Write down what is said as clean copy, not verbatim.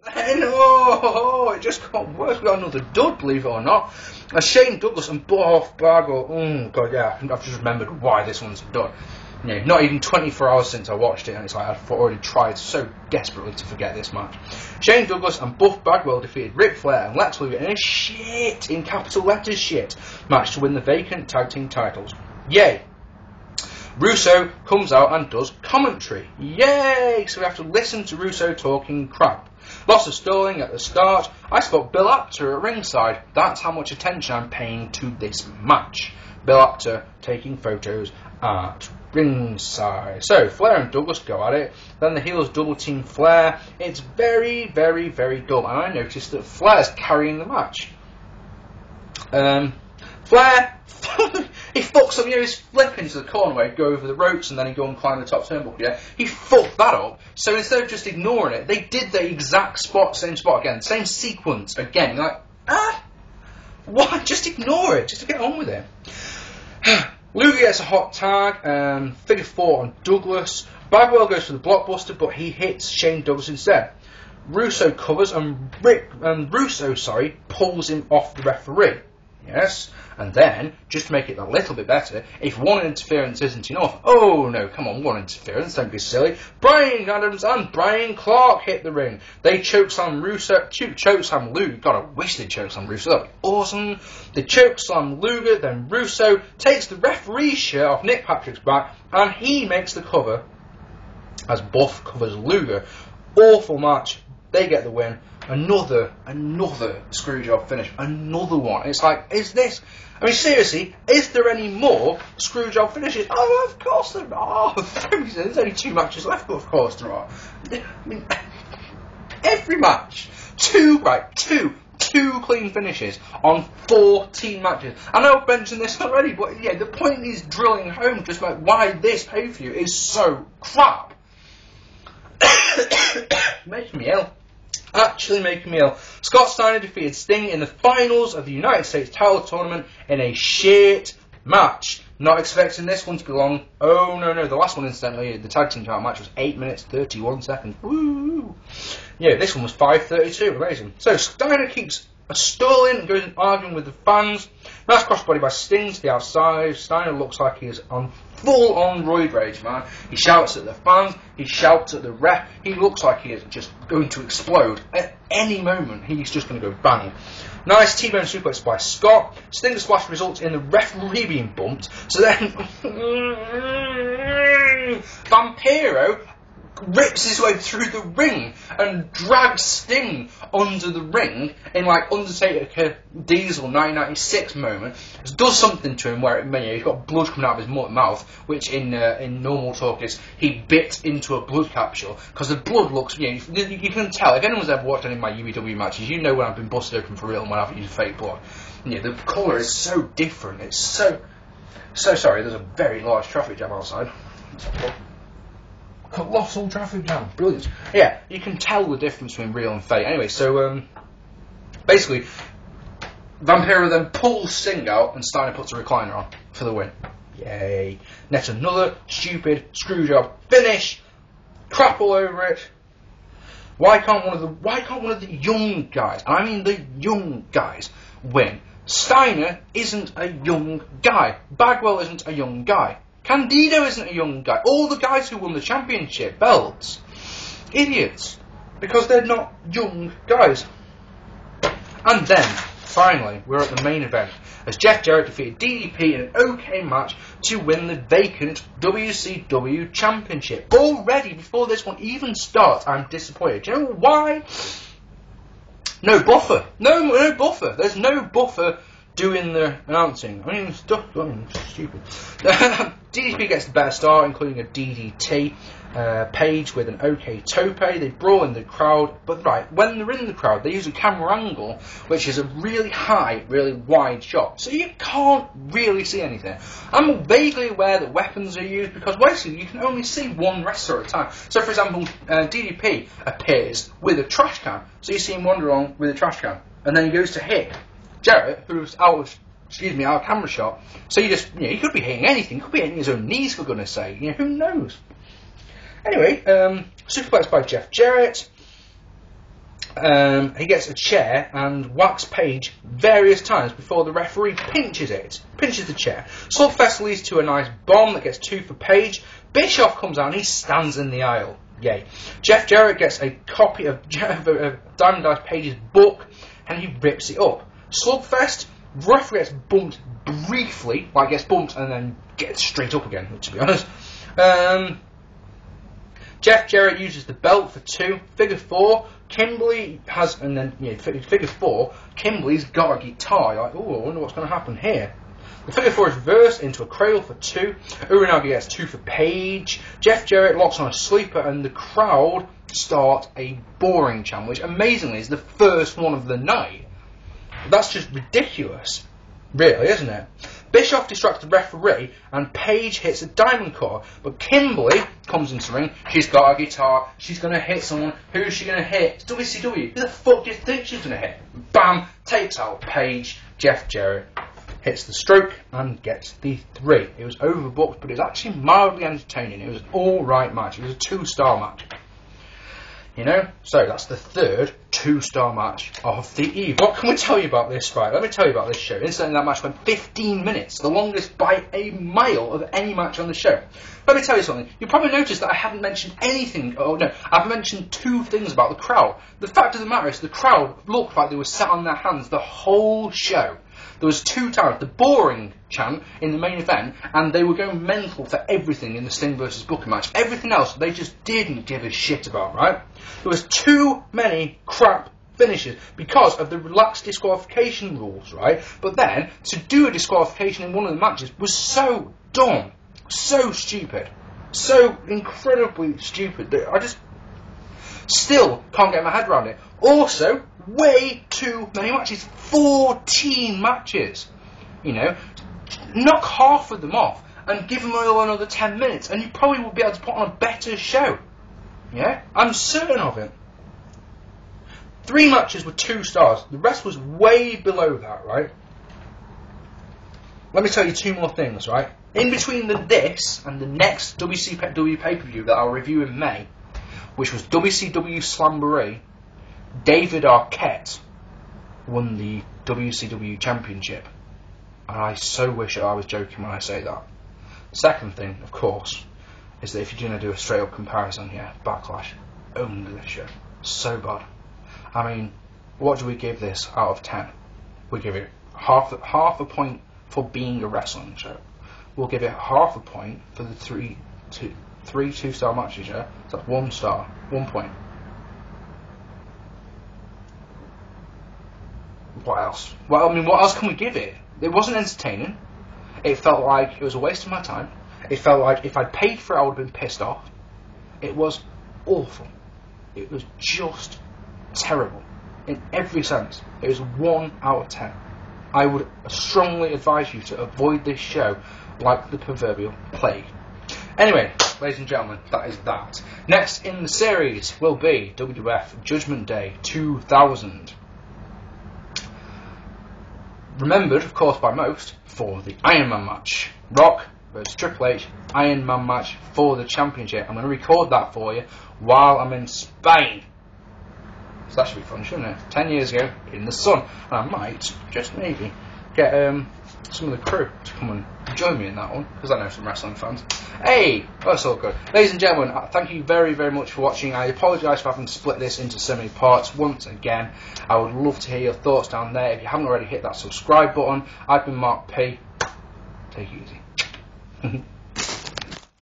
then, it just got worse. We got another dud, believe it or not. Shane Douglas and Bagwell. Oh god, yeah, I've just remembered why this one's done. You know, not even 24 hours since I watched it, and it's like I've already tried so desperately to forget this match. Shane Douglas and Buff Bagwell defeated Ric Flair and Lex Luger in a shit, in capital letters shit, match to win the vacant tag team titles. Yay! Russo comes out and does commentary. Yay! So we have to listen to Russo talking crap. Lots of stalling at the start. I spot Bill Apter at ringside. That's how much attention I'm paying to this match. Bill Apter taking photos at ringside. So Flair and Douglas go at it. Then the heels double team Flair. It's very, very, very dull. And I noticed that Flair's carrying the match. Flair, he fucks up, you know, he's flipping to the corner where he'd go over the ropes and then he'd go and climb the top turnbuckle, yeah? He fucked that up, so instead of just ignoring it, they did the exact same spot again, same sequence again. You're like, why? Just ignore it, just to get on with it. Luger gets a hot tag, figure 4 on Douglas. Bagwell goes for the blockbuster, but he hits Shane Douglas instead. Russo covers and Russo pulls him off the referee. Yes, and then, just to make it a little bit better, if one interference isn't enough, oh no, come on, one interference, don't be silly, Brian Adams and Brian Clark hit the ring. They chokeslam Luger, God, I wish they'd chokeslam Russo, that'd be awesome. They chokeslam Luger, then Russo takes the referee's shirt off Nick Patrick's back, and he makes the cover, as Buff covers Luger. Awful match, they get the win. Another screwjob finish. Another one. It's like, is this... I mean, seriously, is there any more screwjob finishes? Oh, of course there are. There's only 2 matches left, but of course there are. I mean, every match. Two clean finishes on 14 matches. I know I've mentioned this already, but yeah, the point is drilling home just like why this pay-per-view is so crap. Making me ill. Actually making me ill. Scott Steiner defeated Sting in the finals of the United States title tournament in a shit match. Not expecting this one to be long. Oh no, the last one incidentally, the tag team title match was 8 minutes 31 seconds. Woo! Yeah, this one was 5:32. Amazing. So Steiner keeps stalling and goes and arguing with the fans. Nice crossbody by Sting to the outside. Steiner looks like he is on full-on roid rage, man. He shouts at the fans, he shouts at the ref. He looks like he is just going to explode. At any moment, he's just going to go bang. Nice T-bone suplex by Scott. Sting splash results in the referee being bumped. So then, Vampiro rips his way through the ring and drags Sting under the ring in like Undertaker Diesel 1996 moment. It does something to him where he's got blood coming out of his mouth, which in normal talk is he bit into a blood capsule because the blood looks, you can tell if anyone's ever watched any of my UEW matches, you know when I've been busted open for real and when I've used fake blood. The colour is so different. It's so sorry. There's a very large traffic jam outside. Colossal traffic jam. Brilliant. Yeah, you can tell the difference between real and fake. Anyway, so basically, Vampiro then pulls Sting out and Steiner puts a recliner on for the win. Yay. Net another stupid screwjob finish. Crap all over it. Why can't one of the young guys, and I mean the young guys, win? Steiner isn't a young guy. Bagwell isn't a young guy. Candido isn't a young guy. All the guys who won the championship belts. Idiots. Because they're not young guys. And then, finally, we're at the main event. As Jeff Jarrett defeated DDP in an okay match to win the vacant WCW championship. Already, before this one even starts, I'm disappointed. Do you know why? No buffer. No buffer. There's no buffer doing the announcing. I mean, stupid. DDP gets the better start, including a DDT. Page with an okay tope. They brawl in the crowd, but when they're in the crowd, they use a camera angle, which is a really high, really wide shot, so you can't really see anything. I'm vaguely aware that weapons are used because basically you can only see one wrestler at a time. So, for example, DDP appears with a trash can, so you see him wander along with a trash can, and then he goes to hit Jarrett, who's out of camera shot. So he could be hitting anything. He could be hitting his own knees, for goodness sake. Who knows? Anyway, superplex by Jeff Jarrett. He gets a chair and whacks Page various times before the referee pinches the chair. Slugfest leads to a nice bomb that gets 2 for Page. Bischoff comes out and he stands in the aisle. Yay. Jeff Jarrett gets a copy of Diamond Dallas Page's book and he rips it up. Slugfest, referee gets bumped briefly, like gets bumped and then gets straight up again, to be honest. Jeff Jarrett uses the belt for 2. Figure 4, Kimberly has, and then figure 4, Kimberly's got a guitar. You're like, oh, I wonder what's going to happen here. The figure 4 is reversed into a cradle for 2. Uranagi gets 2 for Page. Jeff Jarrett locks on a sleeper, and the crowd start a boring chant, which amazingly is the first one of the night. That's just ridiculous, really, isn't it? Bischoff distracts the referee and Page hits a diamond cutter, but Kimberly comes into the ring. She's got a guitar, she's going to hit someone. Who's she going to hit? It's WCW. Who the fuck do you think she's going to hit? Bam! Takes out Page. Jeff Jarrett hits the stroke and gets the 3. It was overbooked, but it was actually mildly entertaining. It was an alright match. It was a 2-star match. You know, so that's the 3rd 2-star match of the eve. What can we tell you about this, right? Let me tell you about this show. Incidentally, that match went 15 minutes, the longest by a mile of any match on the show. Let me tell you something. You probably noticed that I haven't mentioned anything. Oh no, I've mentioned 2 things about the crowd. The fact of the matter is, the crowd looked like they were sat on their hands the whole show. There was 2 times, the boring chant in the main event, and they were going mental for everything in the Sting vs Booker match. Everything else, they just didn't give a shit about, right? There was too many crap finishes because of the relaxed disqualification rules, right? But then, to do a disqualification in one of the matches was so dumb, so stupid, so incredibly stupid that I just still can't get my head around it. Also, way too many matches. 14 matches. You know, knock half of them off and give them all another 10 minutes and you probably will be able to put on a better show. Yeah? I'm certain of it. 3 matches were 2 stars. The rest was way below that, right? Let me tell you 2 more things, right? In between this and the next WCW pay-per-view that I'll review in May, which was WCW Slamboree, David Arquette won the WCW Championship. And I so wish I was joking when I say that. Second thing, of course, is that if you're going to do a straight up comparison here, Backlash owned this show. So bad. I mean, what do we give this out of 10? We give it half a point for being a wrestling show. We'll give it half a point for the 3 2-star matches, yeah? So that's 1 star, 1 point. What else? Well, I mean, what else can we give it? It wasn't entertaining. It felt like it was a waste of my time. It felt like if I'd paid for it, I would have been pissed off. It was awful. It was just terrible in every sense. It was 1 out of 10. I would strongly advise you to avoid this show like the proverbial plague. Anyway, ladies and gentlemen, that is that. Next in the series will be WWF Judgment Day 2000. Remembered, of course, by most for the Iron Man match. Rock versus Triple H, Iron Man match for the championship. I'm going to record that for you while I'm in Spain. So that should be fun, shouldn't it? 10 years ago, in the sun. And I might, just maybe, get some of the crew to come and join me in that one, because I know some wrestling fans. Hey, that's all good. Ladies and gentlemen, thank you very, very much for watching. I apologise for having to split this into so many parts once again. I would love to hear your thoughts down there. If you haven't already, hit that subscribe button. I've been Mark P. Take it easy.